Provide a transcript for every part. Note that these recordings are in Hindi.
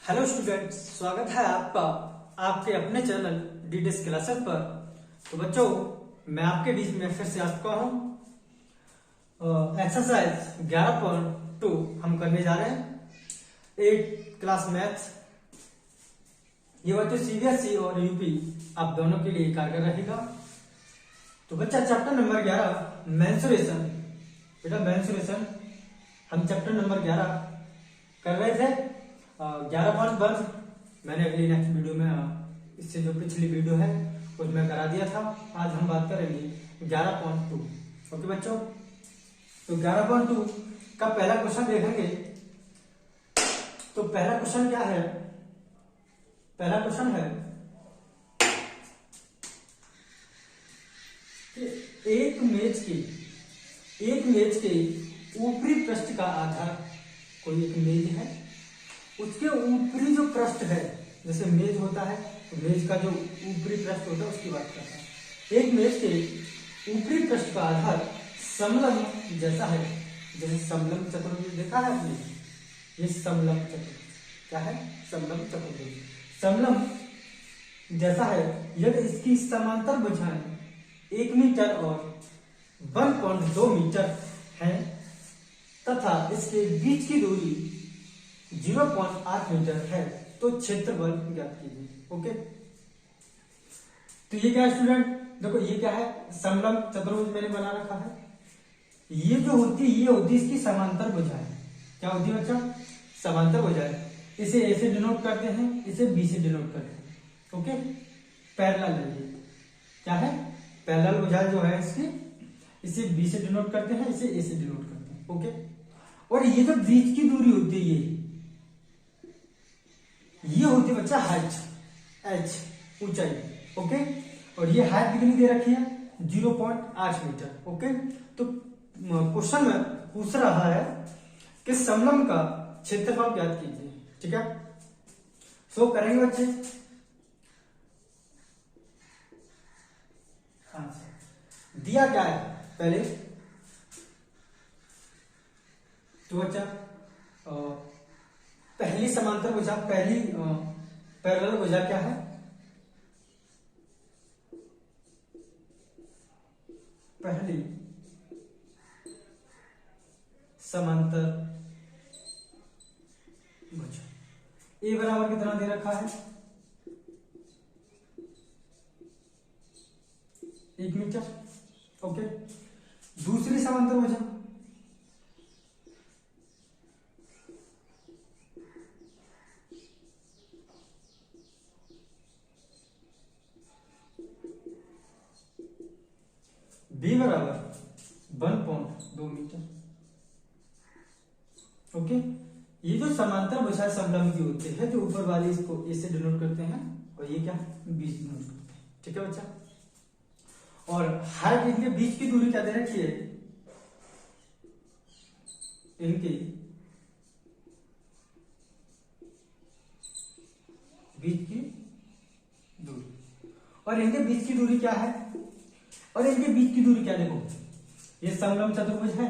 हेलो स्टूडेंट्स, स्वागत है आपका आपके अपने चैनल डीडेस क्लासेस पर। तो बच्चों, मैं आपके बीच में फिर से आ चुका हूँ। एक्सरसाइज 11.2 हम करने जा रहे हैं 8 क्लास मैथ्स। ये बच्चों सीबीएसई और यूपी आप दोनों के लिए कारगर रहेगा। तो बच्चा चैप्टर नंबर 11 मेंसुरेशन। बेटा मेंसुरेशन हम चैप्टर नंबर 11 कर रहे थे। 11.1 मैंने अगली नेक्स्ट वीडियो में इससे जो पिछली वीडियो है उसमें करा दिया था। आज हम बात करेंगे 11.2। ओके बच्चों, तो 11.2 का पहला क्वेश्चन देखेंगे। तो पहला क्वेश्चन क्या है? पहला क्वेश्चन है कि एक मेज के ऊपरी पृष्ठ का आधार, कोई एक मेज है, उसके ऊपरी जो पृष्ठ है, जैसे मेज होता है तो मेज का जो ऊपरी पृष्ठ होता है उसकी बात करता है। एक मेज के ऊपरी पृष्ठ का आधार समलंब जैसा है। जैसे समलंब चतुर्भुज देखा है आपने, ये समलंब चतुर्भुज क्या है? समलंब चतुर्भुज समलंब जैसा है यदि इसकी समांतर भुजाएं 1 मीटर और 1.2 मीटर है तथा इसके बीच की दूरी 0.8 मीटर है तो क्षेत्रफल ज्ञात कीजिए। ओके, तो ये क्या है स्टूडेंट? देखो ये क्या है? समलंब चतुर्भुज मैंने बना रखा है। ये जो होती है ये होती है इसकी समांतर भुजाएं। क्या होती है बच्चा? समांतर भुजाएं। इसे ए से डिनोट करते हैं, इसे बी से डिनोट करते हैं। ओके, पैरेलल है ये। क्या है? पैरेलल भुजाएं जो है इसकी, इसे बी से डिनोट करते हैं, इसे ए से डिनोट करते हैं। ओके, और ये जो बीच की दूरी होती है ये होती है बच्चा हाइट, एच ऊंचाई। ओके, और ये हाइट कितनी दे रखी है? 0.8 मीटर। ओके, तो क्वेश्चन में पूछ रहा है कि समलंब का क्षेत्रफल ज्ञात कीजिए। ठीक है, सो करेंगे बच्चे। हाँ, दिया क्या है पहले तो बच्चा पहली समांतर भुजा, पहली पैरेलल भुजा क्या है? पहली समांतर भुजा ए बराबर कितना दे रखा है? 1 मीटर। ओके, दूसरी समांतर भुजा बी बराबर 1.2 मीटर। ओके, ये जो समांतर भुजा समलंब की होती है, जो ऊपर वाली इसको ए से डिनोट करते हैं और ये क्या है? बी से डिनोट करते हैं। ठीक है बच्चा, और हाइट इनके बीच की दूरी क्या दे रखी है? इनकी बीच की दूरी, और इनके बीच की दूरी क्या है? और इनके बीच की दूरी क्या? देखो ये समलंब चतुर्भुज है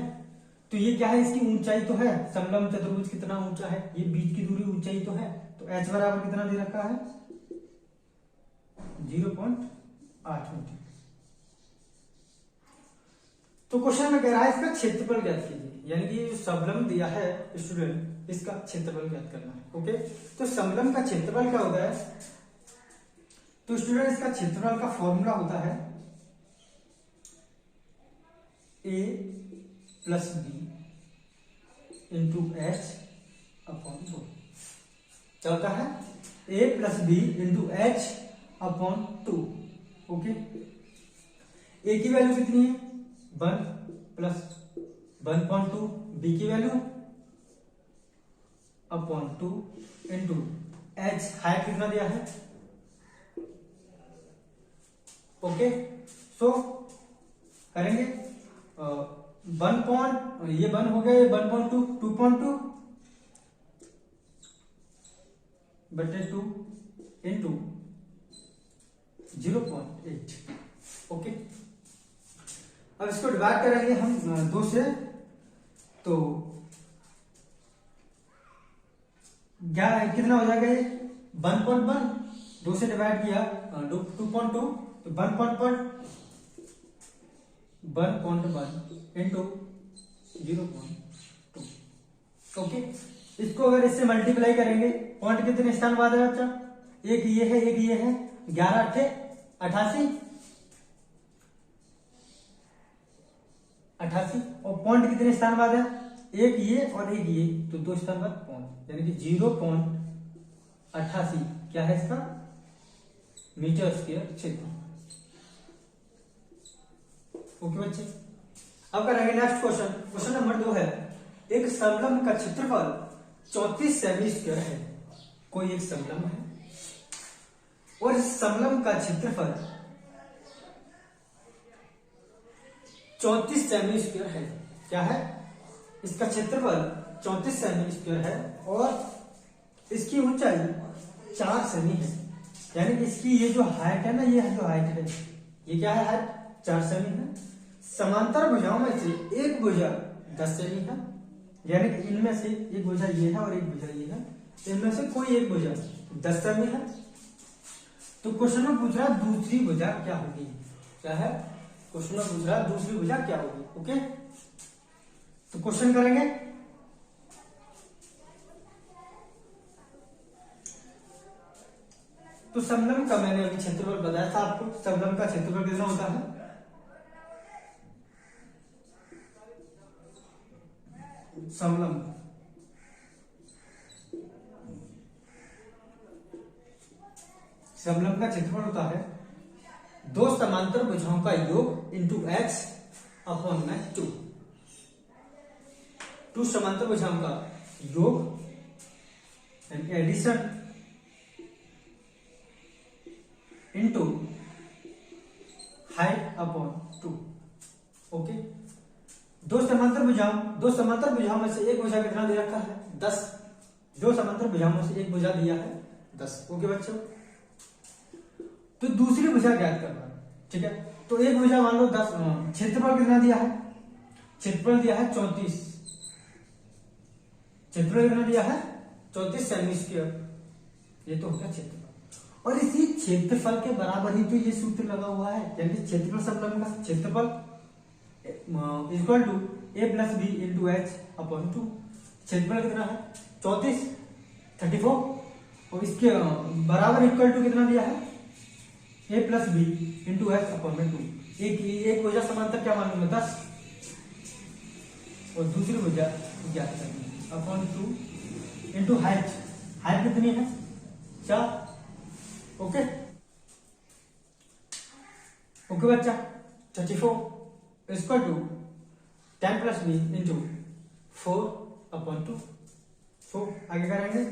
तो ये क्या है? इसकी ऊंचाई तो है। समलंब चतुर्भुज कितना ऊंचा है? ये बीच की दूरी ऊंचाई तो है। तो h बराबर कितना दे रखा है? 0.8 मीटर। तो क्वेश्चन में कह रहा है इसका क्षेत्रफल ज्ञात कीजिए, यानी कि जो समलंब दिया है स्टूडेंट, इसका क्षेत्रफल ज्ञात करना है। ओके, तो समलंब का क्षेत्रफल क्या होता है? तो स्टूडेंट इसका क्षेत्रफल का फॉर्मूला होता है a plus B into H upon 2। क्या होता है? a plus B into H upon 2। Okay, a की वैल्यू कितनी है? 1 प्लस 1.2, बी की value upon 2 into H, height कितना दिया है? ओके, सो करेंगे ये 1 हो गया, ये 1.2, 2.2 बटे 2 इंटू 0.8। ओके, अब इसको डिवाइड करेंगे हम 2 से, तो क्या कितना हो जाएगा ये 1.1, 2 से डिवाइड किया 2.2 तो 1.1 इंटू 0.2। ओके, इसको अगर इससे मल्टीप्लाई करेंगे पॉइंट कितने स्थान बाद है बच्चा, एक ये है एक ये है, 11 8 88 और पॉइंट कितने स्थान बाद है, एक ये और एक ये, तो 2 स्थान बाद पॉइंट, यानी कि 0.88 क्या है इसका मीटर स्क्वायर क्षेत्र। ओके बच्चे, अब करेंगे नेक्स्ट क्वेश्चन। क्वेश्चन नंबर 2 है, एक समलंब का क्षेत्रफल 34 सेमी स्क्वायर है। कोई एक समलंब है और इस समलंब का क्षेत्रफल 34 सेमी स्क्वायर है। क्या है, इसका क्षेत्रफल 34 सेमी स्क्वायर है और इसकी ऊंचाई 4 सेमी है, यानी कि इसकी ये जो हाइट है ना, ये जो हाइट है ये क्या है, हाइट 4 सेमी है। समांतर भुजाओं में से एक भुजा 10 सेमी है, यानी कि इनमें से एक भुजा ये है और एक भुजा ये है, इनमें से कोई एक भुजा 10 सेमी है। तो क्वेश्चन में पूछ रहा दूसरी भुजा क्या होगी, क्या है क्वेश्चन में पूछ रहा दूसरी भुजा क्या होगी। ओके, तो क्वेश्चन करेंगे। तो समलंब का मैंने अभी क्षेत्रफल बताया था आपको, समलंब का क्षेत्रफल कितना होता है, समलंब का क्षेत्रफल होता है 2 समांतर भुजाओं का योग इंटू x अपॉन में 2। 2 समांतर भुजाओं का योग addition into height upon 2। Okay, 2 समांतर भुजाओं में से एक भुजा कितना दे रखा है 10, 2 समांतर भुजाओं में से एक भुजा दिया है 10। ओके बच्चों, तो दूसरी भुजा ज्ञात करना है। ठीक है, तो एक भुजा मान लो 10, क्षेत्रफल कितना दिया है, क्षेत्रफल दिया है 34, क्षेत्रफल कितना दिया है 34 सेमी स्क्वायर, ये तो हो गया क्षेत्रफल। और इसी क्षेत्रफल के बराबर ही तो ये सूत्र लगा हुआ है, यानी क्षेत्रफल समलंब का क्षेत्रफल equal to a plus B into H upon 2। क्षेत्रफल कितना है 34 34 और इसके बराबर इक्वल टू कितना दिया है a plus B into H upon में 2। एक भुजा समांतर क्या मालूम है 10 और दूसरी भुजा ज्ञात करनी है अपॉन 2 इंटू हाइट कितनी है 4। ओके बच्चा 34 equal to 10 plus B into 4 upon 2। आगे करेंगे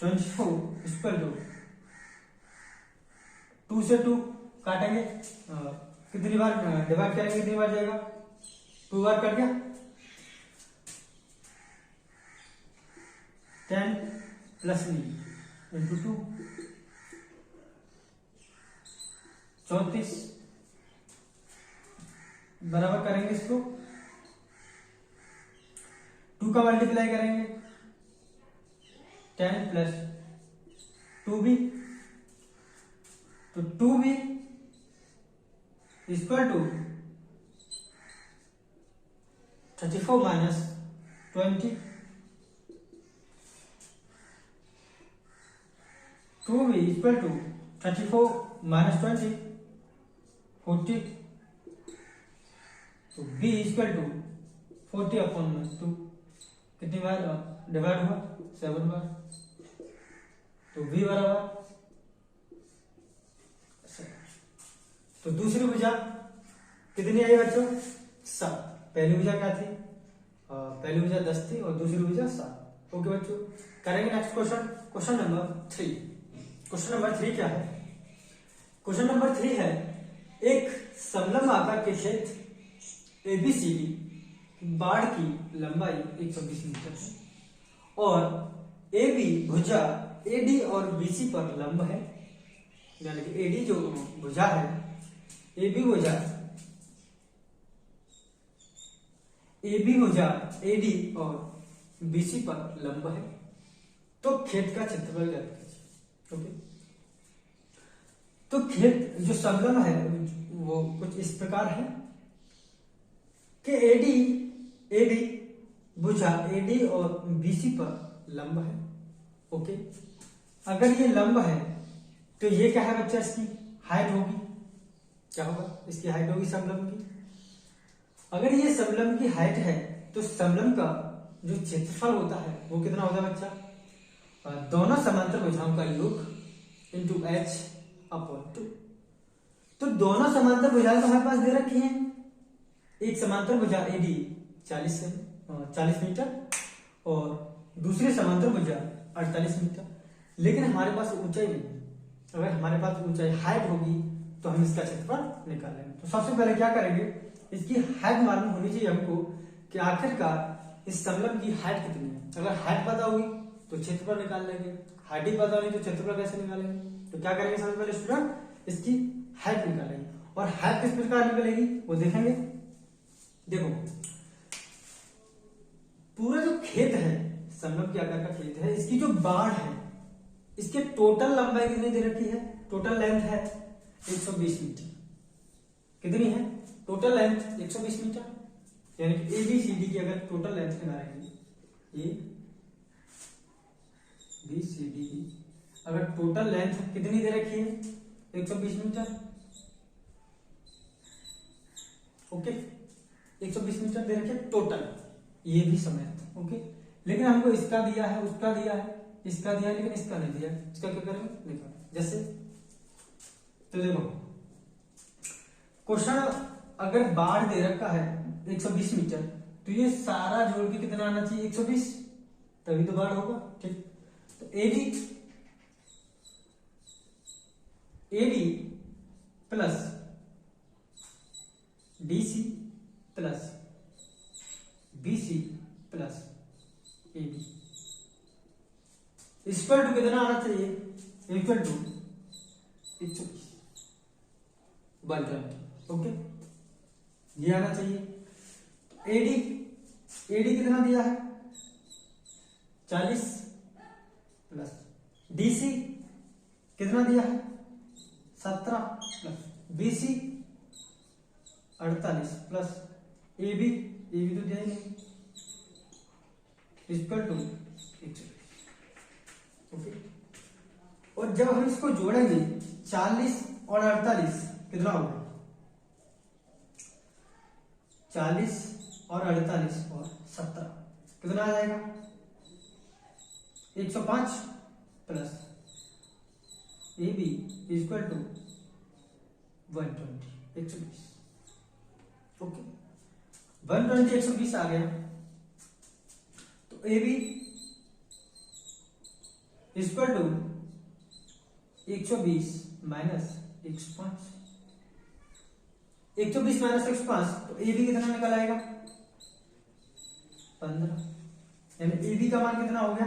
24 इक्वल टू 2 से 2 काटेंगे, कितनी बार डिवाइड करेंगे, कितनी बार जाएगा 2 बार कट गया, 10 प्लस बी इंटू 2 34 बराबर करेंगे इसको 2 का मल्टीप्लाई करेंगे 10 प्लस 2b, तो 2b equal to 34 minus 20, 2b equal to 34 minus 20 40, तो b इक्वल टू 40 अपॉन 2, कितनी बार डिवाइड हुआ 7 बार, तो b बराबर। तो दूसरी भुजा कितनी आई बच्चों 7, पहली भुजा क्या थी, पहली भुजा 10 थी और दूसरी भुजा 7। ओके बच्चों, करेंगे नेक्स्ट क्वेश्चन। क्वेश्चन नंबर 3 क्या है, क्वेश्चन नंबर 3 है एक समलंब आकार के क्षेत्र ABCD बाड़ की लंबाई 120 मीटर है और AB भुजा AD और BC पर लंब है, यानी कि AD जो भुजा है AB भुजा ए बी भुजा एडी और बीसी पर लंब है तो खेत का क्षेत्रफल ज्ञात कीजिए। ओके, तो खेत जो समलंब है वो कुछ इस प्रकार है कि एडी भुजा एडी और बीसी पर लंब है। ओके, अगर ये लंब है तो ये क्या है बच्चा, इसकी हाइट होगी। क्या होगा, इसकी हाइट होगी समलंब की। अगर ये समलंब की हाइट है तो समलंब का जो क्षेत्रफल होता है वो कितना होता है बच्चा, दोनों समांतर भुजाओं का योग इंटू एच अपॉन 2। तो दोनों समांतर भुजाएं तो हमारे पास दे रखी हैं। एक समांतर भुजा एडी 40 मीटर और दूसरी समांतर भुजा 48 मीटर, लेकिन हमारे पास ऊंचाई नहीं है। अगर हमारे पास ऊंचाई हाइट होगी तो हम इसका क्षेत्रफल निकाल लेंगे। तो सबसे पहले क्या करेंगे, इसकी हाइट मालूम होनी चाहिए हमको कि आखिरकार इस समलंब की हाइट कितनी है। अगर हाइट पता होगी तो क्षेत्रफल निकाल लेंगे, हाइट ही पता नहीं तो क्षेत्रफल कैसे निकालेंगे। तो क्या करेंगे, सबसे पहले स्टूडेंट इसकी हाइट निकालेंगे। और हाइट किस प्रकार निकलेगी वो देखेंगे। देखो, पूरा जो खेत है समलंब के आकार का खेत है, इसकी जो बाढ़ है इसके टोटल लंबाई कितनी दे रखी है, टोटल लेंथ है 120 मीटर। कितनी है टोटल लेंथ 120 मीटर, यानी कि एबीसीडी की अगर टोटल लेंथ निकालेंगे ए बी सी डी की अगर टोटल लेंथ कितनी दे रखी है 120 मीटर। ओके, 120 मीटर दे रखी है टोटल, ये भी समय। ओके, लेकिन हमको इसका दिया है, उसका दिया है, इसका दिया है, लेकिन इसका नहीं दिया। इसका क्या करेंगे, निकाल। जैसे तो देखो, क्वेश्चन अगर बाढ़ दे रखा है 120 मीटर तो ये सारा जोड़ के कितना आना चाहिए 120, तभी तो बाढ़ होगा। ठीक, तो AD plus DC plus BC plus AB equal to कितना आना चाहिए, इक्वल टू 120। ओके, ये आना चाहिए। एडी कितना दिया है 40 प्लस डीसी कितना दिया है 17 प्लस बीसी 48 प्लस एबी तो दिया ही नहीं, इक्वल टू 120। ओके, और जब हम इसको जोड़ेंगे 40 और 48 कितना होगा, 40 और 48 और 17 कितना आ जाएगा 105 plus A B equal to 120 120। Okay, 120 120 आ गया। तो A B equal to 120 minus 105, 120 minus 105, तो ए बी कितना निकल आएगा 15, यानी ए बी का मान कितना हो गया,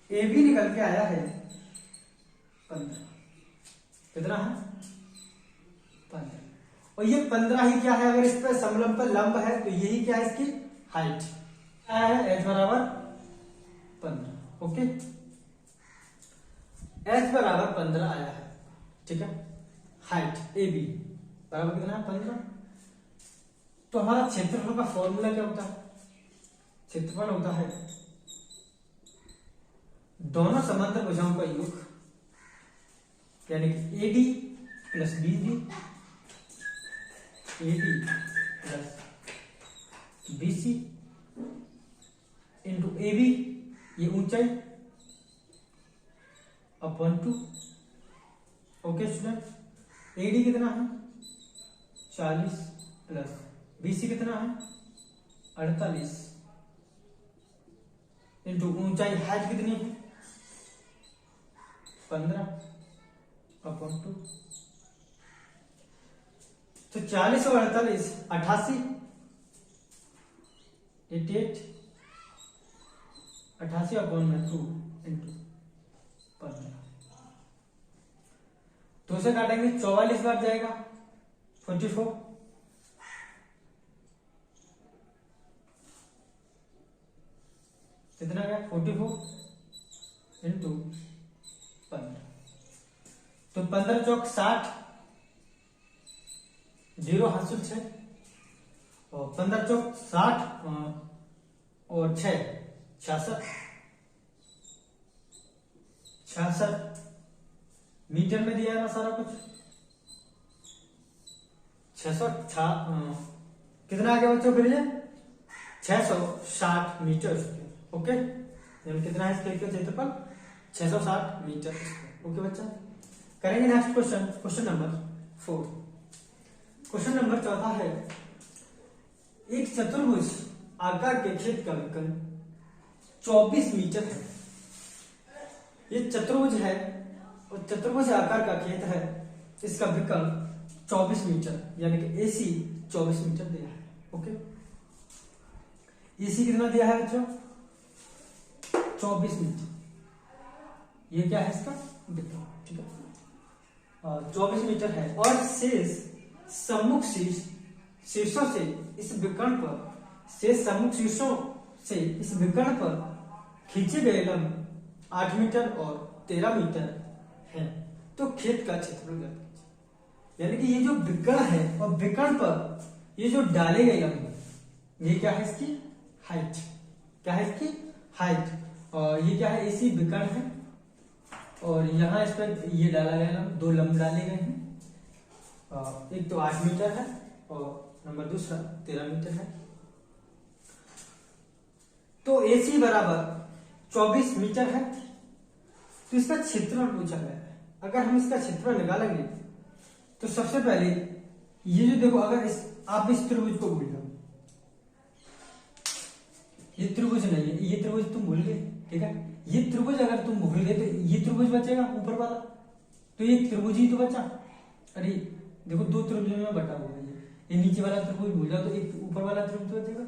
ए बी निकल के आया है 15। कितना है 15, और ये 15 ही क्या है, अगर इस पर समलंब पर लंब है तो यही क्या है इसकी हाइट क्या है, h बराबर 15। ओके, h बराबर 15 आया है। ठीक है, हाइट ए बी बराबर कितना है 15। तो हमारा क्षेत्रफल का फॉर्मूला क्या होता है, क्षेत्रफल होता है दोनों समांतर भुजाओं का योग, यानी कि AD plus BD, AD plus BC into AB, ये ऊंचाई अपॉन 2। ओके स्टूडेंट, एडी कितना है 40 प्लस बीसी कितना है 48 इंटू ऊंचाई हाइट कितनी है 15 अपॉन 2। तो 40 और 48 88, 88 अपॉन 2 इंटू 15। तो से काटेंगे 44 बार जाएगा 44, कितना गया 44 इंटू 15, तो 15 चौक 60, 0 हासिल 6, और 15 चौक 60 और 6 66 मीटर में दिया है ना सारा कुछ। 600 कितना आ गया बच्चों के लिए 660 मीटर स्क्वायर। ओके, कितना है इसके क्षेत्रफल 660 मीटर स्क्वायर। ओके बच्चा, करेंगे next question, question number 4। Question number चौथा है, एक चतुर्भुज आकार के खेत का विकर्ण 24 मीटर है। ये चतुर्भुज है और चतुर्भुज आकार का खेत है, इसका विकर्ण 24 मीटर यानी कि AC 24 मीटर दिया है। ओके, AC कितना दिया है बच्चों 24 मीटर, ये क्या है इसका विकर्ण, ठीक है 24 मीटर है। और शेष सम्मुख शीर्षों से इस विकर्ण पर, शेष सम्मुख शीर्षों से इस विकर्ण पर खींचे गए लंब 8 मीटर और 13 मीटर है। तो खेत का क्षेत्रफल ज्ञात कीजिए। यानी कि ये जो विकर्ण है और विकर्ण पर ये जो डाले गए लंब, ये क्या है इसकी हाइट, क्या है इसकी हाइट, और ये क्या है AC विकर्ण है, और यहाँ इस पर ये डाला गया लंब, 2 लंब डाले गए हैं, एक तो 8 मीटर है और नंबर दूसरा 13 मीटर है। तो AC बराबर 24 मीटर है, तो इसका क्षेत्रफल पूछा गया है। अगर हम इसका क्षेत्रफल निकालेंगे तो सबसे पहले ये जो देखो, अगर आप इस त्रिभुज को भूल जाओ, ये त्रिभुज नहीं है, ये त्रिभुज तुम भूल गए, ठीक है, ये त्रिभुज अगर तुम भूल गए तो ये त्रिभुज बचेगा ऊपर वाला, तो ये त्रिभुज ही तो बचा। अरे देखो 2 त्रिभुजों में बटा हुआ है, ये नीचे वाला त्रिभुज भूल जाओ तो एक ऊपर वाला त्रिभुज बचेगा।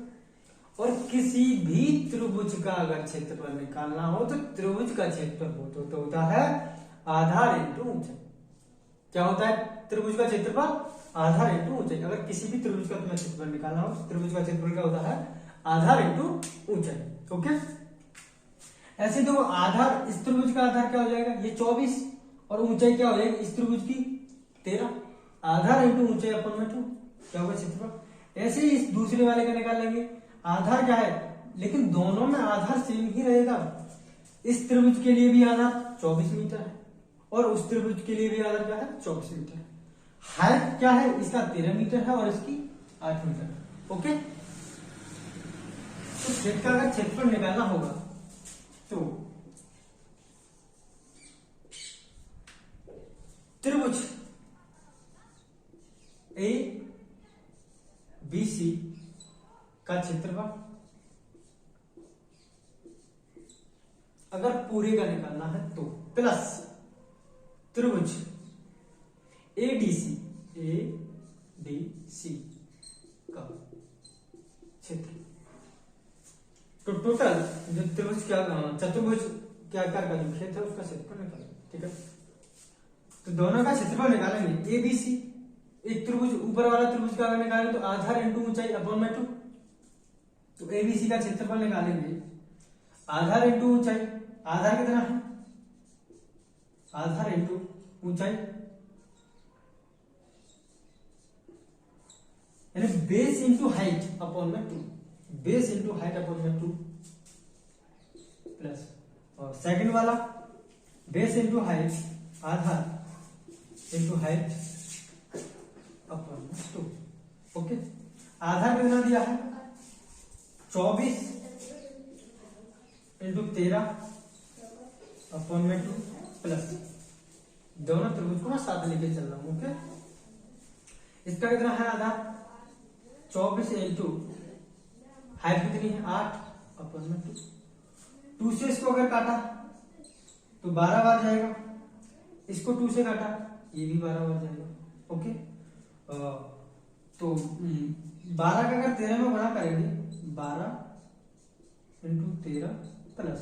और किसी भी त्रिभुज का अगर क्षेत्रफल निकालना हो तो त्रिभुज का क्षेत्रफल तो होता है आधार इंटू ऊंचाई। क्या होता है त्रिभुज का क्षेत्रफल आधार इंटू ऊंचाई। अगर किसी भी त्रिभुज का तुम्हें क्षेत्रफल निकालना हो तो त्रिभुज का क्षेत्रफल क्या होता है आधार इंटू ऊंचाई। ओके, ऐसे दो आधार, इस त्रिभुज का आधार क्या हो जाएगा ये 24 और ऊंचाई क्या हो जाएगी इस त्रिभुज की 13, आधार इंटू ऊंचाई अपन में 2 क्या होगा क्षेत्रफल। ऐसे ही इस दूसरे वाले का निकाल लेंगे, आधार क्या है, लेकिन दोनों में आधार सेम ही रहेगा। इस त्रिभुज के लिए भी आधार 24 मीटर है और उस त्रिभुज के लिए भी आधार क्या है 24 मीटर है। हाइट क्या है इसका 13 मीटर है और इसकी 8 मीटर है। ओके, तो खेत का अगर क्षेत्रफल निकालना होगा तो त्रिभुज ABC का क्षेत्रफल अगर पूरे का निकालना है तो प्लस त्रिभुज ADC का क्षेत्र, तो टोटल जो त्रिभुज क्या चतुर्भुज के आकार का जो क्षेत्र है उसका क्षेत्रफल निकालेंगे। ठीक है, तो दोनों का क्षेत्रफल निकालेंगे। ABC एक त्रिभुज ऊपर वाला त्रिभुज का अगर निकालेंगे तो आधार इंटू ऊंचाई अपॉन में 2, तो ABC का क्षेत्रफल निकालेंगे आधार इंटू ऊंचाई। आधार कितना है आधार इंटू ऊंचाई यानी बेस इंटू हाइट अपॉन में 2, बेस इंटू हाइट अपॉन में 2 प्लस, और सेकंड वाला बेस इंटू हाइट आधार इंटू हाइट अपॉन में 2। ओके, आधार कितना दिया है 24 इंटू 13 अपॉन में 2 प्लस, दोनों त्रिभुज को मैं साथ लेके चल रहा हूं। ओके, इसका कितना है आधार 24 इंटू हाइट कितनी है 8 अपॉन में 2 से इसको अगर काटा तो 12 बार जाएगा, इसको 2 से काटा ये भी 12 बार जाएगा। ओके, तो 12 का अगर 13 में गुणा करेंगे 12 इंटू 13 प्लस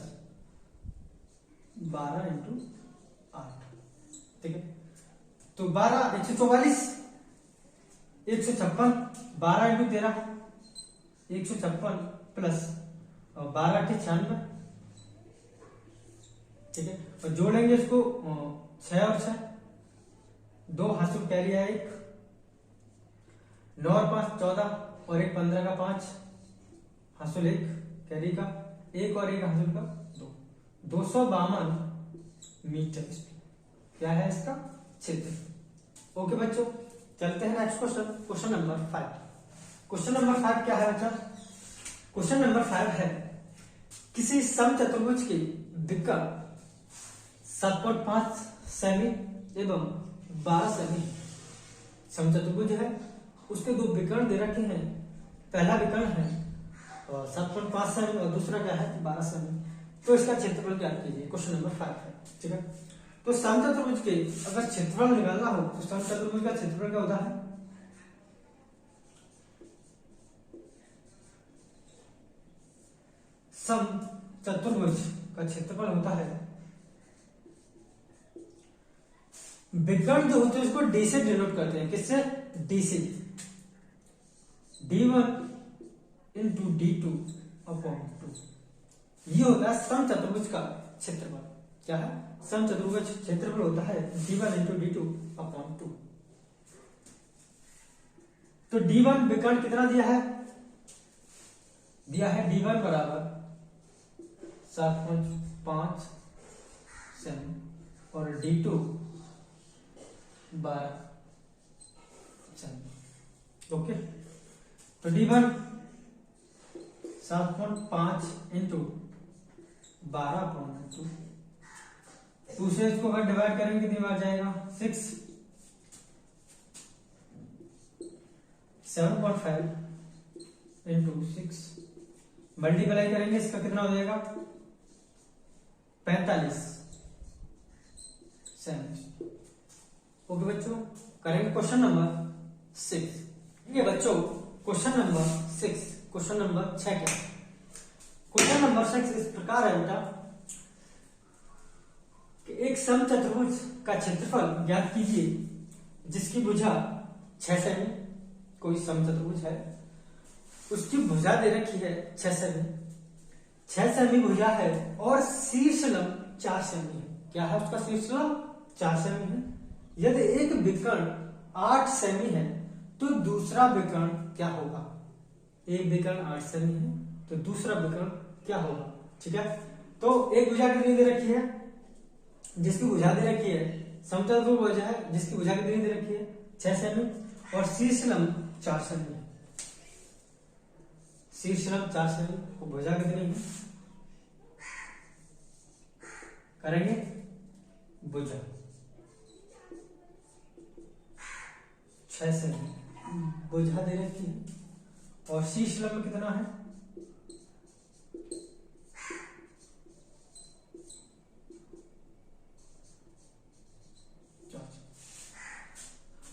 12 इंटू 8, ठीक है, तो 12 144 156, 12 इंटू 13 156 प्लस 12 96 ठीक है। और जोड़ेंगे इसको 6 और 6, 2 हासिल कैरी है 1, 9 और 5 14 और 1 15 का 5 हासिल 1 कैरी का 1 और 1 हासिल का 2, 252 मीटर क्या है इसका क्षेत्र। ओके बच्चों, चलते हैं next question, question number 5। Question number 5 क्या है बच्चा? क्वेश्चन नंबर 5 है किसी समचतुर्भुज की विकर्ण 7.5 सेमी एवं 12 सेमी। समचतुर्भुज है, उसके 2 विकर्ण दे रखे हैं। पहला विकर्ण है 7.5 सेमी और दूसरा क्या है 12 सेमी। तो इसका क्षेत्रफल ज्ञात कीजिए। क्वेश्चन नंबर 5 है, ठीक है। तो समचतुर्भुज के अगर क्षेत्रफल निकालना हो तो समचतुर्भुज का क्षेत्रफल क्या होता है? समचतुर्भुज का क्षेत्रफल होता है, विकर्ण जो होते हैं उसको डी से डिनोट करते हैं। किससे? डी से। d1 इंटू d2 अपॉन 2, ये होता है समचतुर्भुज का क्षेत्रफल। क्या है? समचतुर्भुज क्षेत्रफल होता है d1 इंटू d2 अपॉन 2। तो d1 विकर्ण कितना दिया है? दिया है d1 बराबर 7.5 सेमी और d2 12 सेमी। ओके, तो d1 7.5 इंटू 12/2, दूसरे इसको अगर डिवाइड करेंगे कितनी बार जाएगा? 6, 7.5 इंटू 6 मल्टीप्लाई करेंगे, इसका कितना हो जाएगा? 45 सेमी। ओके बच्चों, करेंगे क्वेश्चन नंबर 6। ये बच्चों क्वेश्चन नंबर 6, क्वेश्चन नंबर 6 क्या? क्वेश्चन नंबर 6 इस प्रकार है बेटा कि एक समचतुर्भुज का क्षेत्रफल ज्ञात कीजिए जिसकी भुजा 6 सेमी। कोई समचतुर्भुज है, उसकी भुजा दे रखी है 6 सेमी, 6 सेमी भुजा है और शीर्ष लंब 4 सेमी है। क्या है उसका शीर्ष लंब? 4 सेमी है। यदि एक विकर्ण 8 सेमी है तो दूसरा विकर्ण क्या होगा? एक विकर्ण 8 सेमी है तो दूसरा विकर्ण क्या होगा? ठीक है, तो एक भुजा कितनी दे रखी है? जिसकी भुजा दे रखी है समचतुर्भुज है, जिसकी भुजा कितनी दे रखी है? 6 सेमी और शीर्ष लंब 4 सेमी है। शीर्ष लंब 4 सेमी और भुजा कितनी है? करेंगे भुजा 6 सेमी, भुजा दे रखी है और शीर्ष लंब कितना है?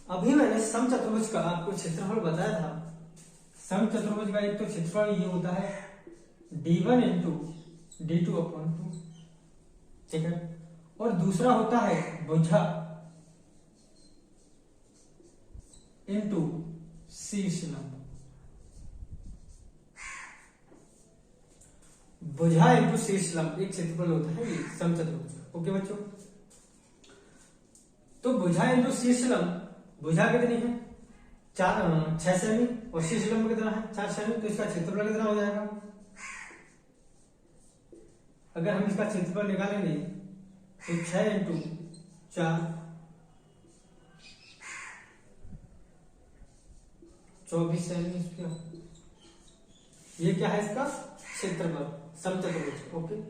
अभी मैंने समचतुर्भुज का आपको क्षेत्रफल बताया था। समचतुर्भुज का एक तो क्षेत्रफल ये होता है d1 इंटू d2 अपॉन 2, ठीक है, और दूसरा होता है भुजा इंटू शीर्ष लंब। भुजा इंटू शीर्ष लंब एक क्षेत्रफल होता है ये समचतुर्भुज। ओके बच्चों, तो भुजा इंटू शीर्ष लंब, भुजा कितनी है? 6 सेमी और शीर्ष लंब कितना है? 4 सेमी। तो इसका क्षेत्रफल कितना हो जाएगा? अगर हम इसका क्षेत्रफल निकालेंगे तो 6 इंटू 4 24 सेमी। ये क्या है इसका क्षेत्रफल समचतुर्भुज। ओके,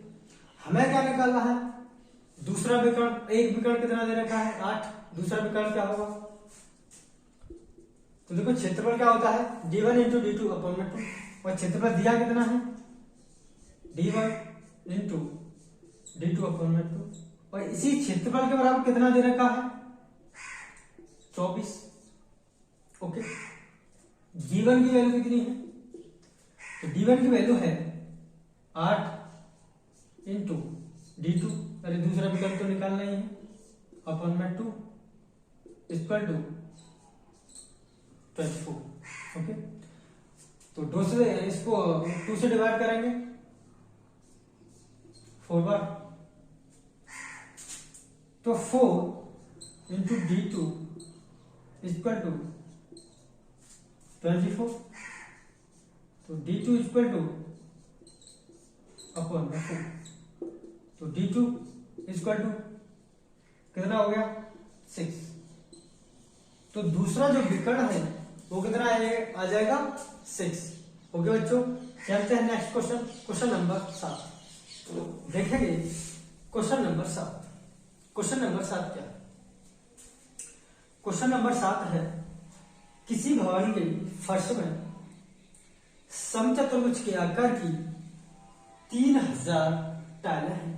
हमें क्या निकालना है? दूसरा विकर्ण, एक विकर्ण कितना दे रखा है? 8, दूसरा विकर्ण क्या होगा? तो देखो क्षेत्रफल क्या होता है? d1 इंटू d2 अपॉन 2, और क्षेत्रफल दिया कितना है? d1 इंटू d2 अपॉन 2, और इसी क्षेत्रफल के बराबर कितना दे रखा है? 24। ओके, d1 की वैल्यू कितनी है? तो d1 की वैल्यू है 8 इंटू d2, अरे दूसरा विकल्प तो निकालना ही है, अपॉन 2 इक्वल टू 24। ओके, तो 2 से इसको 2 से डिवाइड करेंगे 4 बार, तो 4 इंटू D2 इक्वल टू 24, तो D2 इक्वल टू अपॉन 4, तो D2 इक्वल टू कितना हो गया 6। तो दूसरा जो विकर्ण है वो कितना आ जाएगा 6। ओके बच्चों, चलते हैं नेक्स्ट क्वेश्चन, क्वेश्चन नंबर 7 देखेंगे। क्वेश्चन नंबर 7, क्वेश्चन नंबर 7 क्या है? क्वेश्चन नंबर 7 है, किसी भवन के फर्श में समचतुर्भुज के आकार की 3000 टाइलें हैं।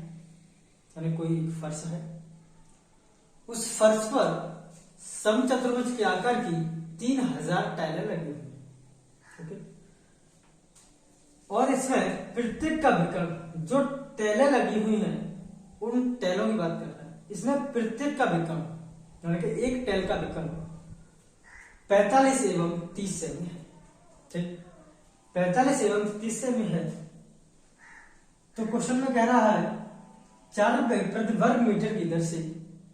यानी कोई फर्श है, उस फर्श पर समचतुर्भुज के आकार की 3000 टाइलें लगी हुई हैं। ओके, और इसमें प्रत्येक का विकर्ण, जो टाइलें लगी हुई हैं उन टाइलों की बात कर रहा है। इसमें प्रत्येक का विकर्ण यानी कि एक टाइल का विकर्ण 45 एवं 30 सेमी है। ठीक, 45 एवं 30 सेमी है। तो क्वेश्चन में कह रहा है 4 रुपए प्रति वर्ग मीटर की दर से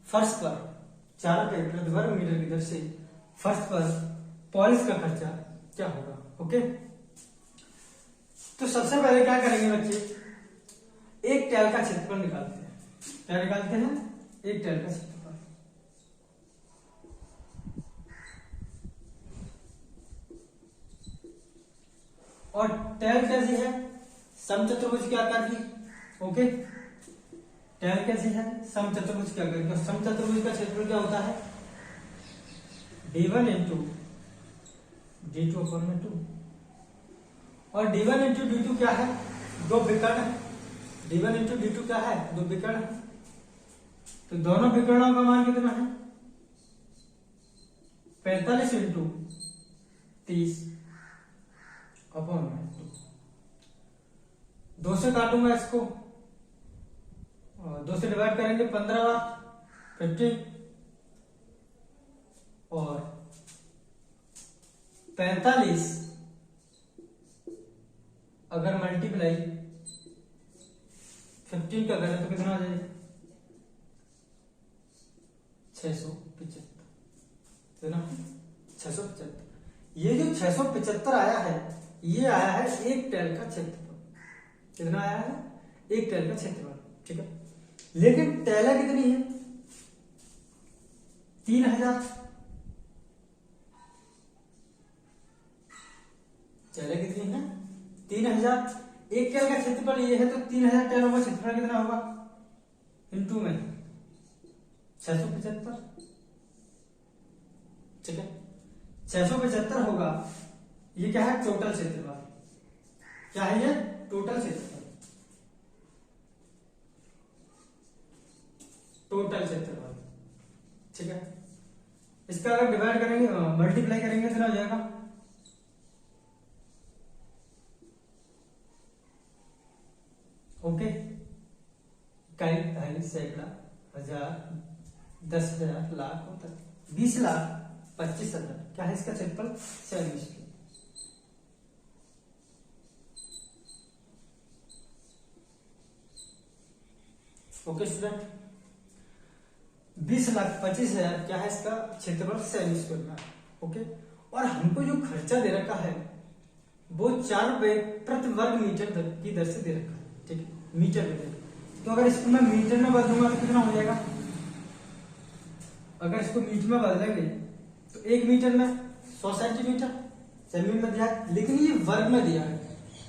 फर्श पर, 4 रुपए प्रति वर्ग मीटर की दर से फर्श पर पॉलिश का खर्चा क्या होगा। ओके, तो सबसे पहले क्या करेंगे बच्चे, एक टाइल का क्षेत्रफल निकालते हैं। क्या निकालते हैं? एक टाइल का क्षेत्रफल। और टाइल कैसी है? समचतुर्भुज के आकार की। ओके, टाइल कैसी है? समचतुर्भुज के आकार की। समचतुर्भुज का क्षेत्रफल क्या होता है? D1 into D2 upon 2। और D1 इंटू D2 क्या है? दो विकर्ण है। D1 इंटू D2 क्या है? दो विकर्ण है। तो दोनों विकर्णों का मान कितना है? 45 इंटू 30 अपॉन 2। 2 से काटूंगा इसको, 2 से डिवाइड करेंगे 15 बार 15, और 45 अगर मल्टीप्लाई 15 का करें तो कितना आ जाएगा? 675। कितना? 675। ये जो 675 आया है, ये आया है एक टाइल का क्षेत्रफल। कितना आया है? एक टाइल का क्षेत्रफल। ठीक है, लेकिन टाइलें कितनी है? 3000। टाइलें कितनी है? 3000। एक टाइल का क्षेत्रफल ये है, तो 3000 टाइलों का क्षेत्रफल कितना होगा? इंटू में 675। ठीक है, 675 होगा। ये क्या है? टोटल क्षेत्रफल। क्या है ये? टोटल क्षेत्रफल। टोटल क्षेत्रफल। ठीक है, इसका अगर डिवाइड करेंगे, मल्टीप्लाई करेंगे, कितना हो जाएगा? ओके, इकाई, दहाई, सैकड़ा, हजार, 10,000, लाख होता है 20 लाख 25,000। क्या है इसका क्षेत्रफल? 40। ओके स्टूडेंट, 20,25,000 क्या है इसका क्षेत्रफल? 40 स्क्वायर। ओके, और हमको जो खर्चा दे रखा है वो 4 रुपए प्रति वर्ग मीटर की दर से दे रखा है। ठीक है, मीटर में। तो अगर इसको मैं मीटर में बदलूंगा तो कितना हो जाएगा? अगर इसको मीटर में बदलेंगे तो 1 मीटर में 100 सेंटीमीटर जमीन में दिया है, लेकिन ये वर्ग में दिया है।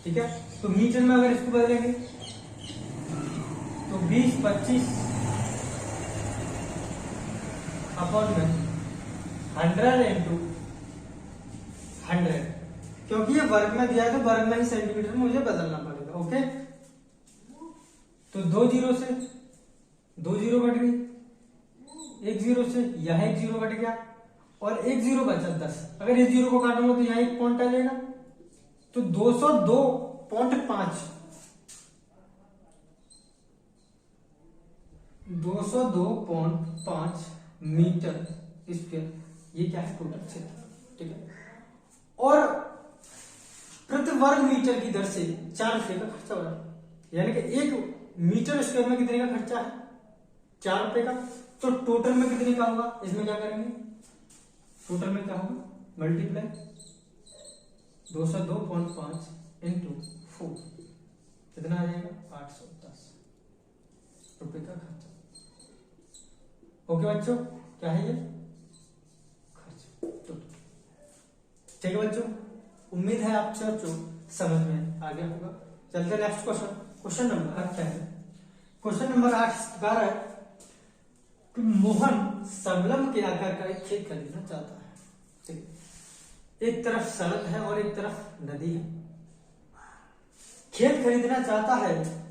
ठीक है, तो मीटर में अगर इसको बदलेंगे तो 20, 25 अपॉन में 100 इंटू 100, क्योंकि ये वर्ग में दिया है तो वर्ग में ही सेंटीमीटर में मुझे बदलना पड़ेगा। ओके, तो 2 जीरो से 2 जीरो कट गई, 1 जीरो से यह 1 जीरो कट गया, और 1 जीरो बचा 10। अगर इस जीरो को काटूंगा तो यहाँ 1 पॉइंट आ जाएगा, तो 202.5 202.5 मीटर स्क्वायर, ये क्या है? टोटल क्षेत्र। ठीक है, और प्रति वर्ग मीटर की दर से 4 रुपए का खर्चा हो रहा है। यानी कि 1 मीटर स्क्वायर में कितने का खर्चा है? 4 रुपए का। तो टोटल में कितने का होगा, इसमें क्या करेंगे, टोटल में क्या होगा, मल्टीप्लाई 202.5 इंटू 4, कितना आ जाएगा 810 रुपए का खर्चा। ओके बच्चों, क्या है ये खर्च टोटल। ठीक है बच्चों, उम्मीद है आप बच्चों समझ में आ गया होगा। चलते नेक्स्ट क्वेश्चन, क्वेश्चन नंबर 8 है। क्वेश्चन नंबर 8 इस प्रकार है कि मोहन समलम के आकार का एक खेत खरीदना चाहता है। ठीक, एक तरफ सड़क है और एक तरफ नदी है। खेत खरीदना चाहता है,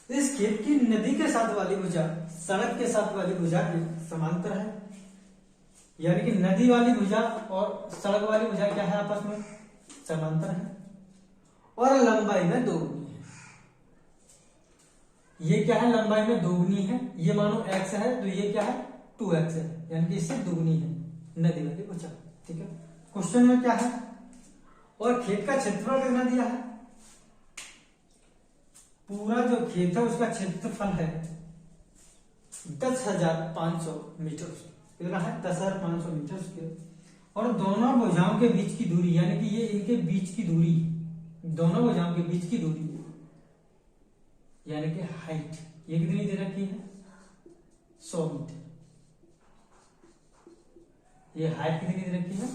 इस खेत की नदी के साथ वाली भुजा सड़क के साथ वाली भुजा के समांतर है, यानी कि नदी वाली भुजा और सड़क वाली भुजा क्या है, आपस में समांतर है, और लंबाई में दोगुनी है। ये क्या है, लंबाई में दोगुनी है। ये मानो x है तो ये क्या है 2x है, यानी कि इससे दोगुनी है नदी वाली भुजा। ठीक है, क्वेश्चन में क्या है, और खेत का क्षेत्रफल कितना दिया है, पूरा जो खेत है उसका क्षेत्रफल है 10,500 मीटर। कितना है 10,500 मीटर स्क्वायर, और दोनों भुजाओं के बीच की दूरी, यानी कि ये इनके बीच की दूरी, दोनों भुजाओं के बीच की दूरी यानी कि हाइट, ये कितनी दे रखी है 100 मीटर। ये हाइट कितनी दे रखी है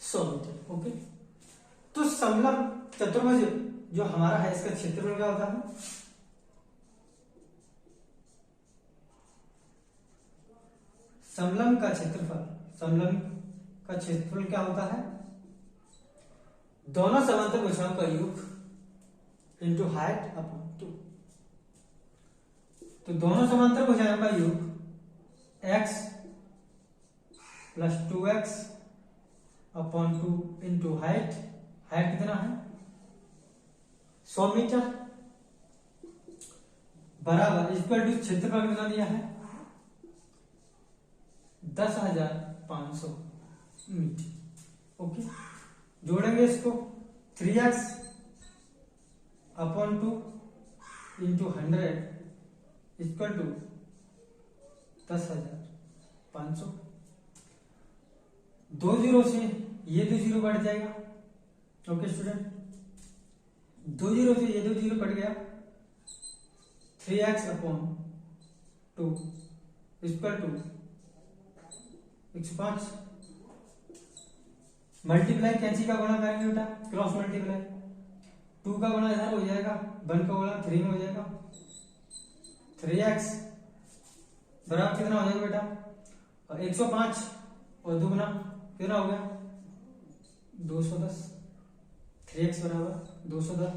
100 मीटर। ओके, तो समलम चतुर्भुज जो हमारा है इसका क्षेत्रफल क्या होता है, समलम का क्षेत्रफल, समलम का क्षेत्रफल क्या होता है, दोनों समांतर भुजाओं का योग इंटू हाइट अपॉन 2। तो दोनों समांतर भुजाओं का योग x plus 2x upon 2 into height, height कितना है 100 मीटर, बराबर इक्वल टू क्षेत्रफल कितना दिया है 10,500 मीटर। ओके, जोड़ेंगे इसको 3x upon 2 into 100 equal to 10,500। 2 zero से ये 2 जीरो कट जाएगा। ओके स्टूडेंट, 2 जीरो से ये 2 जीरो कट गया, 3x upon 2 equal to 105। Multiply कैंची का गुणा करेंगे बेटा, क्रॉस मल्टीप्लाई, 2 का गुणा इधर हो जाएगा, 1 का गुणा 3 में हो जाएगा, 3x बराबर कितना हो जाएगा बेटा, और 105 और 2 गुना कितना हो गया 210। 3x बराबर 210,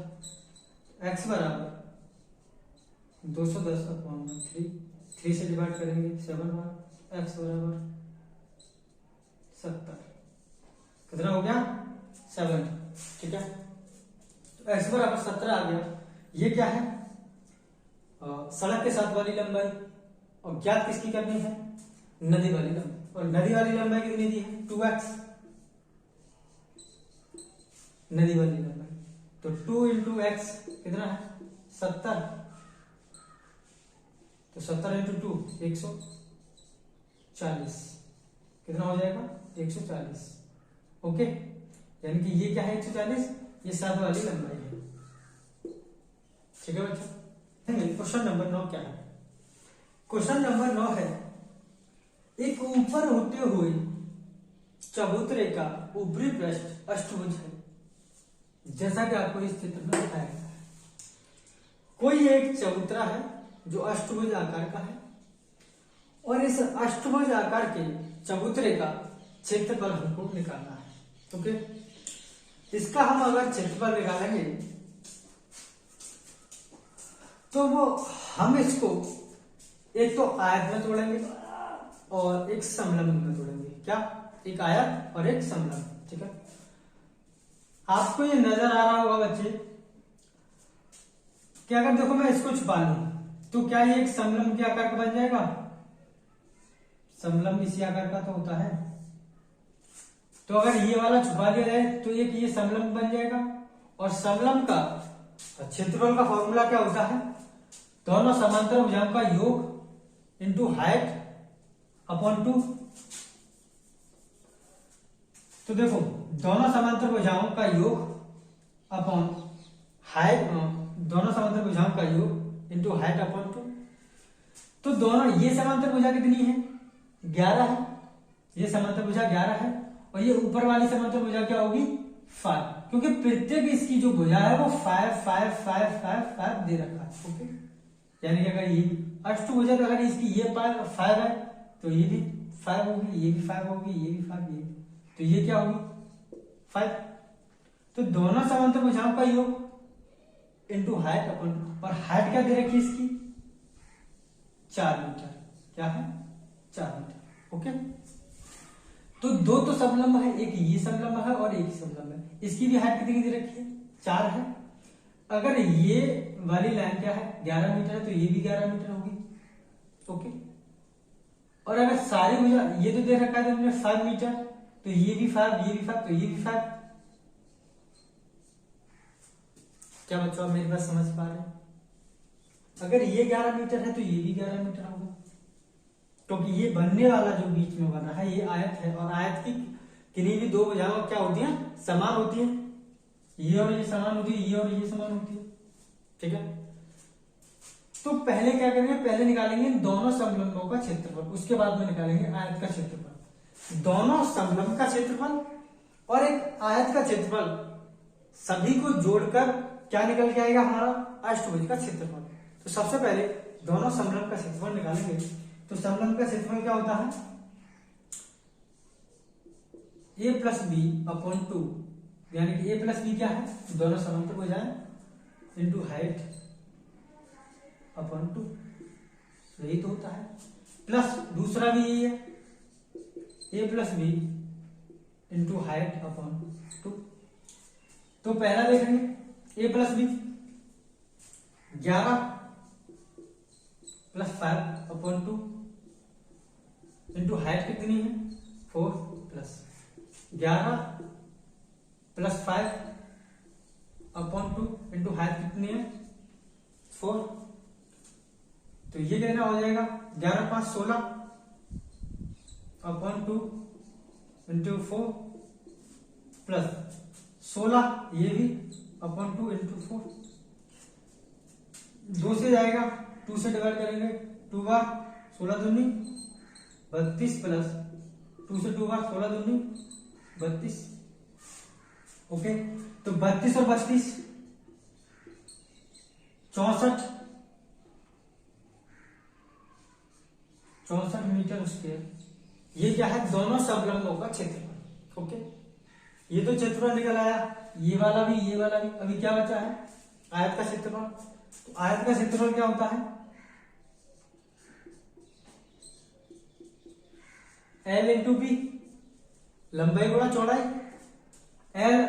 x बराबर 210 अपॉन 3 से डिवाइड करेंगे 7 बार, x बराबर 70, कितना हो गया 7। ठीक है, तो x बराबर 17 आ गया। ये क्या है, सड़क के साथ वाली लंबाई, और ज्ञात किसकी करनी है, नदी वाली लंबाई, और नदी वाली लंबाई कितनी दी है 2x, नदी वाली लंबाई, तो 2 इंटू एक्स कितना है 70, तो 70 इंटू 2 140, कितना हो जाएगा 140। ओके, यानी कि ये क्या है 140, ये साथ वाली लंबाई है। ठीक है बच्चों, क्वेश्चन नंबर 9 क्या है, क्वेश्चन नंबर 9 है, एक ऊपर होते हुए चबूतरे का ऊपरी पृष्ठ अष्टभुज है, जैसा कि आपको इस चित्र में दिखाया गया है। कोई एक चबूतरा है जो अष्टभुज आकार का है, और इस अष्टभुज आकार के चबूतरे का क्षेत्रफल हमको निकालना है। ओके, इसका हम अगर क्षेत्रफल निकालेंगे तो वो हम इसको एक तो आयत में तोड़ेंगे और एक समलंब में तोड़ेंगे। क्या, एक आयत और एक समलंब। ठीक है, आपको ये नजर आ रहा होगा बच्चे कि अगर देखो मैं इसको छुपा लूं तो क्या ये एक समलंब के आकार का बन जाएगा, समलंब इसी आकार का तो होता है, तो अगर ये वाला छुपा दिया जाए तो ये समलंब बन जाएगा। और समलंब का क्षेत्रफल का फॉर्मूला क्या होता है, दोनों समांतर भुजाओं का योग इंटू हाइट अपॉन 2। तो देखो दोनों समांतर भुजाओं का योग अपॉन हाइट, दोनों समांतर भुजाओं का योग इंटू हाइट अपॉन 2। तो दोनों, ये समांतर भुजा कितनी है? 11 है। ये समांतर भुजा 11 है और ये ऊपर वाली समांतर भुजा क्या होगी? 5, क्योंकि प्रत्येक इसकी जो भुजा है वो 5 5 5 5 5 दे रखा है। ओके, यानी कि अगर ये अष्टभुजा, अगर इसकी ये 5 है तो ये भी 5 होगी, ये भी 5 होगी, ये भी 5, ये भी, तो ये क्या होगी? 5। तो दोनों समांतर भुजाओं का योग इंटू हाइट अपॉन, और हाइट क्या दे रखी है इसकी? 4 मीटर। क्या है? 4 मीटर। ओके, तो दो तो समलंब है, एक ये समलंब है और एक समलंब है। इसकी भी हाइट कितनी दे रखी है? 4 है। अगर ये वाली लाइन क्या है? 11 मीटर है, तो ये भी 11 मीटर होगी। ओके, और अगर सारी भुजा, ये तो दे रखा है तुमने 5 मीटर, तो ये भी 5, ये भी 5, तो ये भी 5। क्या बच्चों आप मेरी बात समझ पा रहे हैं? अगर ये 11 मीटर है तो ये भी 11 मीटर होगा, क्योंकि ये बनने वाला जो बीच में बना है ये आयत है, और आयत की किन्हीं भी दो भुजाएं क्या होती हैं? समान होती है। ये और ये समान होती है, ये और ये समान होती है। ठीक है, तो पहले क्या करेंगे? पहले निकालेंगे दोनों समलंबों का क्षेत्रफल, उसके बाद में निकालेंगे आयत का क्षेत्रफल। दोनों समलंब का क्षेत्रफल और एक आयत का क्षेत्रफल, सभी को जोड़कर क्या निकल के आएगा? हमारा अष्टभुज का क्षेत्रफल। तो सबसे पहले दोनों समलंब का क्षेत्रफल निकालेंगे। तो समलंब का क्षेत्रफल क्या होता है? a प्लस बी अपॉन 2, यानी कि a प्लस बी क्या है? दोनों समांतर भुजाएं इंटू हाइट अपॉन 2, यही तो होता है। प्लस दूसरा भी यही है, a plus B into height upon 2। तो पहला देखेंगे a plus B, 11 plus 5 upon 2 into height कितनी है? 4 plus 11 plus 5 upon 2 into height कितनी है? 4। तो ये कितना हो जाएगा? 11 5 16 अपॉन 2 इंटू 4 प्लस 16, ये भी अपॉन 2 इंटू 4। 2 से जाएगा, 2 से डिवाइड करेंगे, 2 बार 16 दूनी 32 प्लस 2 से 2 बार 16 दूनी 32। ओके, तो 32 और 32 64 मीटर स्क्वायर। ये क्या है? दोनों समलंबों का क्षेत्रफल। ओके, ये तो क्षेत्रफल निकल आया, ये वाला भी, ये वाला भी। अभी क्या बचा है? आयत का क्षेत्रफल। तो आयत का क्षेत्रफल क्या होता है? L इंटू बी, लंबाई गुणा चौड़ाई। L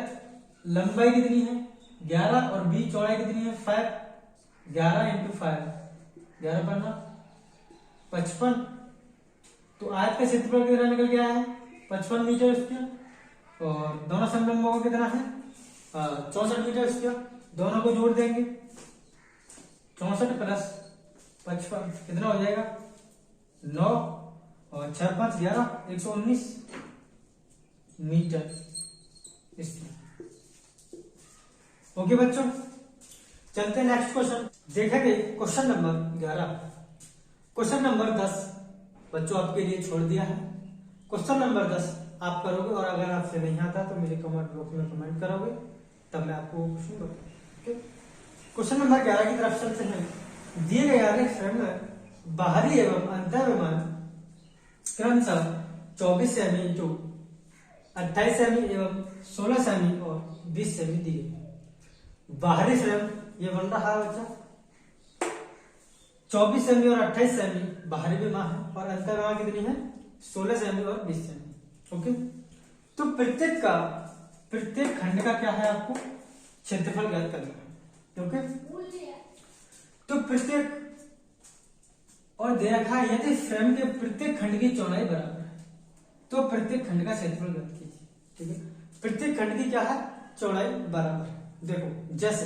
लंबाई कितनी है? 11 और बी चौड़ाई कितनी है? 5। 11 इंटू 5, 11 पन्ना 55। तो आयत का क्षेत्रफल कितना निकल गया है? 55 मीटर स्क्वायर। और दोनों समलंबों का कितना है? 64 मीटर स्क्वायर। दोनों को जोड़ देंगे, 64 प्लस 55 कितना हो जाएगा? 9 और 4 5 11, 119 मीटर स्क्वायर। ओके बच्चों, चलते हैं नेक्स्ट क्वेश्चन। देखेंगे क्वेश्चन नंबर 11। क्वेश्चन नंबर 10 बच्चों आपके लिए छोड़ दिया है। क्वेश्चन नंबर 10 आप करोगे, और अगर आपसे नहीं आता तो मेरे कमेंट बॉक्स में कमेंट करोगे, तब मैं आपको क्वेश्चन बताऊंगा। क्वेश्चन नंबर 11 की तरफ चलते हैं। दिए गए आरेख में बाहरी एवं अंतर विमान क्रमशः 24 सेमी इंटू 28 सेमी एवं 16 सेमी और 20 सेमी दी गई। बाहरी फ्रेम ये बन रहा है बच्चा 24 सेमी और 28 सेमी बाहरी विमान है, और अंतर विमान कितनी है? 16 सेमी और 20 सेमी। ओके, तो प्रत्येक खंड का क्या है? आपको क्षेत्रफल ज्ञात करना है। ओके, तो प्रत्येक, और दे रखा है यदि फ्रेम के प्रत्येक खंड की चौड़ाई बराबर है तो प्रत्येक खंड का क्षेत्रफल ज्ञात कीजिए। ठीक है, प्रत्येक खंड की क्या है? चौड़ाई बराबर है। देखो जैसे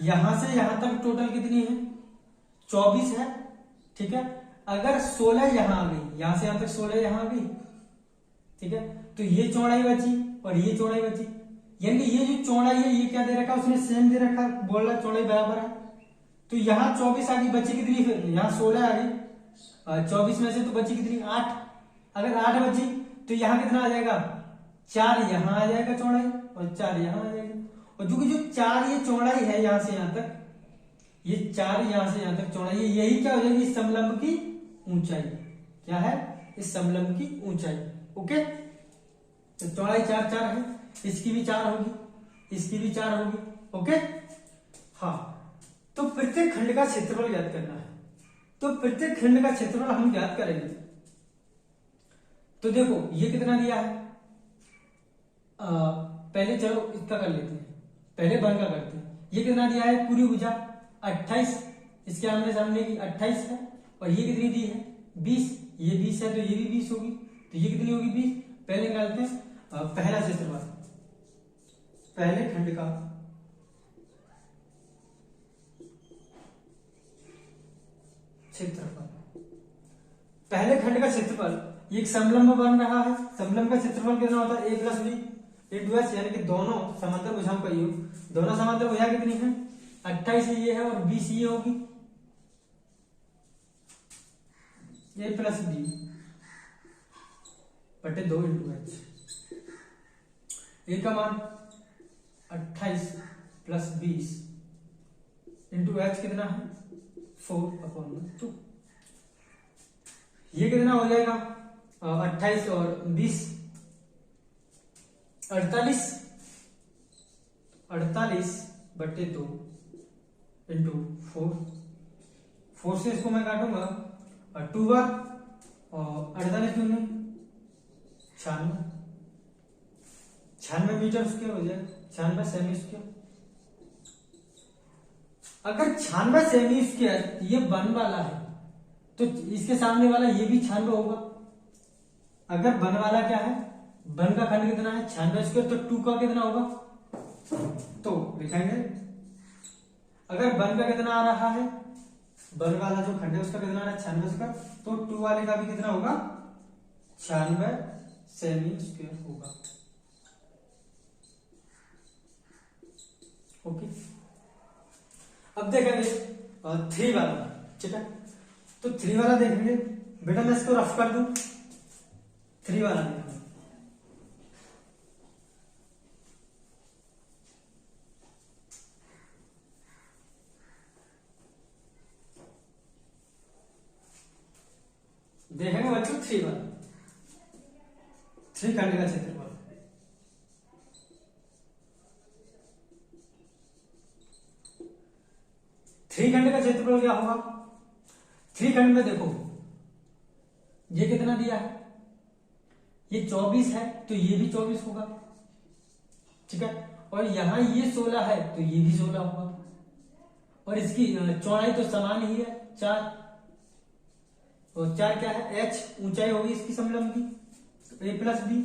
यहां से यहां तक टोटल कितनी है? 24 है। ठीक है, अगर 16 यहां आ गई, यहां से यहां तक 16 यहां आ गई, ठीक है, तो ये चौड़ाई बची और ये चौड़ाई बची, यानी ये जो चौड़ाई है ये क्या दे रखा है उसने, सेम दे रखा है, बोल रहा चौड़ाई बराबर है। तो यहाँ 24 आ गई, बची कितनी, फिर यहाँ 16 आ गई, 24 में से तो बची कितनी, 8। अगर 8 बची तो यहाँ कितना आ जाएगा, 4 यहाँ आ जाएगा चौड़ाई और 4 यहाँ आ जाएगा। और जो 4 ये चौड़ाई है यहाँ से यहाँ तक, ये 4 यहाँ से यहाँ तक चौड़ाई है, यही क्या हो जाएगी, इस समलंब की ऊंचाई। क्या है, इस समलंब की ऊंचाई। ओके, तो चौड़ाई 4 4 है, इसकी भी 4 होगी, इसकी भी 4 होगी। ओके, हाँ, तो प्रत्येक खंड का क्षेत्रफल ज्ञात करना है। तो प्रत्येक खंड का क्षेत्रफल हम ज्ञात करेंगे। तो देखो ये कितना दिया है, पहले चलो इसका कर लेते हैं, पहले बन का करते हैं। ये कितना दिया है, पूरी भुजा 28, इसके आमने सामने की 28 है, और ये कितनी दी है, 20, ये 20 है तो ये भी 20 होगी, तो ये कितनी होगी, 20। पहले निकालते हैं पहला क्षेत्रफल, पहले खंड का क्षेत्रफल, पहले खंड का क्षेत्रफल, ये एक समलंब बन रहा है, समलंब का क्षेत्रफल कितना होता है, a plus B into H, यानी कि दोनों समांतर भुजाओं का योग, दोनों समांतर भुजा कितनी है, 28 ये है और 20 ये होगी, a प्लस बी बटे 2 इंटू एच। ए का मान 28 प्लस 20 इंटू एच कितना है, 4/2। ये कितना हो जाएगा, 28 और 20 48 बटे 2 इंटू 4 से इसको मैं काटूंगा 2 बार, और 48 दूनी 96 मीटर स्क्वायर हो जाएगा, 96 सेमी स्क्वायर। अगर 96 सेमी स्क्वायर ये बन वाला है तो इसके सामने वाला ये भी 96 होगा। अगर बन वाला क्या है, बन का खंड कितना है, 96 स्क्वायर, तो 2 का कितना होगा, तो लिखेंगे अगर बन का कितना आ रहा है, बन वाला जो खंड है उसका कितना आ रहा है 96 का, तो 2 वाले का भी कितना होगा, 96 सेमी स्क्वायर होगा। ओके, अब देखेंगे 3 वाला, ठीक है, तो 3 वाला देखेंगे। बेटा मैं इसको रफ कर दूं, 3 वाला देखेंगे। देखेंगे बच्चों 3 वाला, 3 खंड का क्षेत्रफल। थ्री खंड का क्षेत्रफल क्या होगा, 3 खंड में देखो ये कितना दिया है, ये 24 है तो ये भी 24 होगा, ठीक है, और यहां ये 16 है तो ये भी 16 होगा, और इसकी चौड़ाई तो समान ही है 4, और 4 क्या है, h ऊंचाई होगी इसकी समलंब की, तो a प्लस बी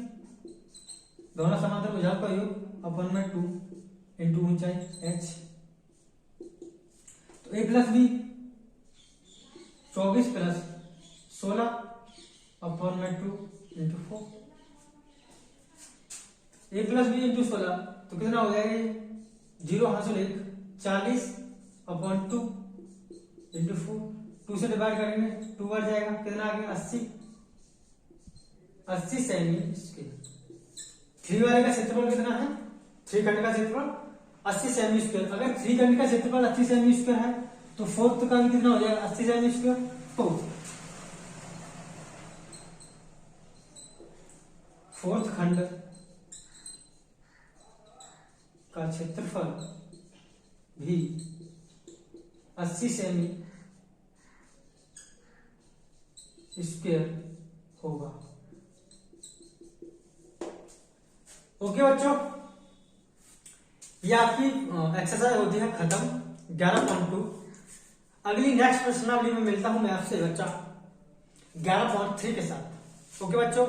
दोनों समांतर भुजाओं का योग अपन में 2 इंटू ऊंचाई h, तो a plus B 24 plus 16 upon में 2 into 4, a plus B into 16 तो कितना हो जाएगा, 0 हासिल 1, 40 अपॉन 2 इंटू 4, 2 से डिवाइड करेंगे 2 बढ़ जाएगा, कितना आ गया 80 सेमी स्क्वायर। 3 वाले का क्षेत्रफल कितना है, 3 खंड का क्षेत्रफल 80 सेमी स्क्वायर। अगर 3 खंड का क्षेत्रफल 80 सेमी स्क्वायर है तो 4th का भी कितना हो जाएगा 80 सेमी स्क्वायर। तो 4th खंड का क्षेत्रफल भी 80 सेमी स्क्वायर होगा। ओके बच्चों, ये आपकी एक्सरसाइज होती है खत्म 11.2। अगली नेक्स्ट प्रश्नावली में मिलता हूं मैं आपसे बच्चा 11.3 के साथ। ओके बच्चों,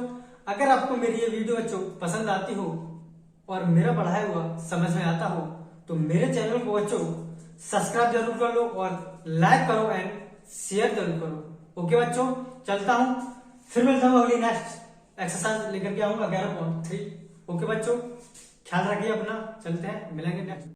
अगर आपको मेरी ये वीडियो बच्चों पसंद आती हो और मेरा पढ़ाया हुआ समझ में आता हो तो मेरे चैनल को बच्चों सब्सक्राइब जरूर कर लो और लाइक करो एंड शेयर जरूर करो। ओके बच्चों, चलता हूँ, फिर मिलता हूँ अगली नेक्स्ट एक्सरसाइज लेकर के आऊंगा 11.3। ओके बच्चों, ख्याल रखिए अपना, चलते हैं, मिलेंगे नेक्स्ट।